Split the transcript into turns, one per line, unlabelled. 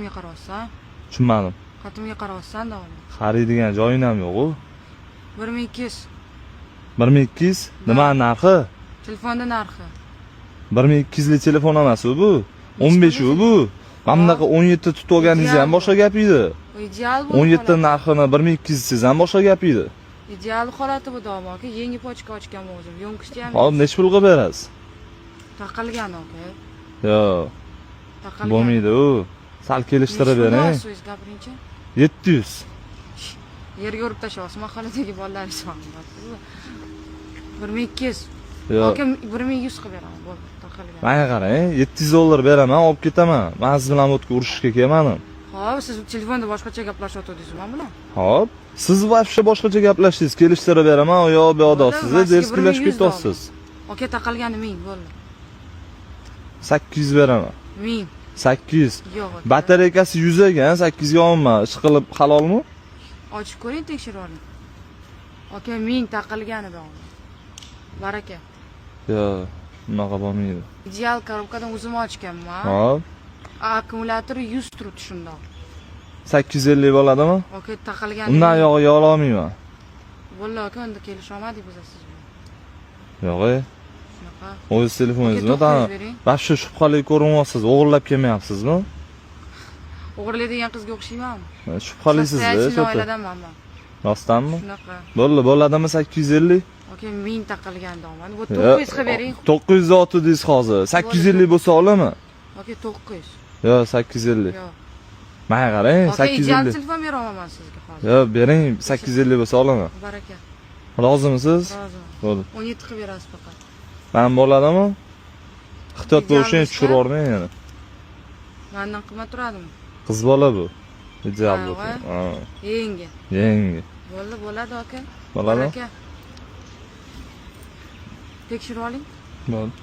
xotimga qarayapsan.
Tushunmadim.
Xotimga qarayapsan davom.
Xaridgan joying ham yo'q-ku.
1200.
1200 nima narxi?
Telefonda narxi.
1200 lik telefon emas bu. 15 bu. Mana bunaqa 17 tutib olganingiz ham boshqa gap edi.
Ideal bu.
17 narxini 1200 siz ham boshqa gap edi.
Ideal holati bu davom aka. Yangi pochka ochgan o'zim. Yo'nqishcha ham.
Hop, nech pulga berasiz?
Taqalgan aka.
Yo'q.
Taqalgan.
Bo'lmaydi u. Sal kelishtirib bering.
So'z gapiringchi.
700.
Yerga urib tashlayapsiz. Mahalladagi bolalar soni. 1200.
Yo'q.
Aka 1100 qilib beraman. Bo'ldi, taqalgan.
Menga qarang, 700 dollar beraman, olib ketaman. Men siz bilan o'tga urushishga kelmadim.
Hop, siz telefonda boshqacha gaplashyotdingiz men bilan.
Hop, siz vaqtcha boshqacha gaplashdingiz, kelishtirib beraman, u yoq bu yoqda siz derskilashib ketyapsiz.
Aka taqalgani 1000 bo'ldi.
800 beraman.
1000.
800.
Yo'q.
Batareykasi 100 ekan, 800 ga olma. Ish qilib halolmi?
Ochib ko'ring, tekshirib oling. Aka 1000 taqalgani bor. Baraka.
Yo'q, unaqa bo'lmaydi.
Ideal korobkadan o'zim ochganman.
Hop.
Akkumulyatori 100 turibdi shundoq.
850 bo'ladimi?
Aka taqalgani.
Undan yog'iga ola olmayman.
Bo'ldi aka, unda kelisholmadik biz siz bilan.
Yo'q.
Shunaqa.
O'z telefoningizmi?
Aka, to'qqiz bering.
Vaqtcha shubhali ko'rinyapsiz, o'g'irlab kelmayapsizmi?
O'g'irlaydigan qizga o'xshaymanmi?
Shubhalisizda,
So'zda oiladanman men.
Rostdanmi?
Shunaqa.
Bo'ladimi 850?
Aka 1000 taqalgan domani. Bu 900 qilib bering.
900 otdingiz hozir. 850 bo'lsa olaman.
Aka 900.
Yo'q, 850.
Yo'q.
Menga qarang,
Aka ideal
850.
telefon beraman sizga hozir.
Yo'q, bering, 850 bo'lsa olaman.
Baraka.
Rozimisiz?
Rozi.
Bo'ldi.
17 qilib berasiz faqat.
Men bo'ladimi? Ehtiyot bo'lishing, tushirib yubormang yana.
Mendan qimmat turadimi?
Qiz bola bu. Ideal bu. Ha.
Yangi.
Yangi.
Bo'ladi aka.
Bo'ladi?
Aka. Tekshirib oling.
Bo'ldi.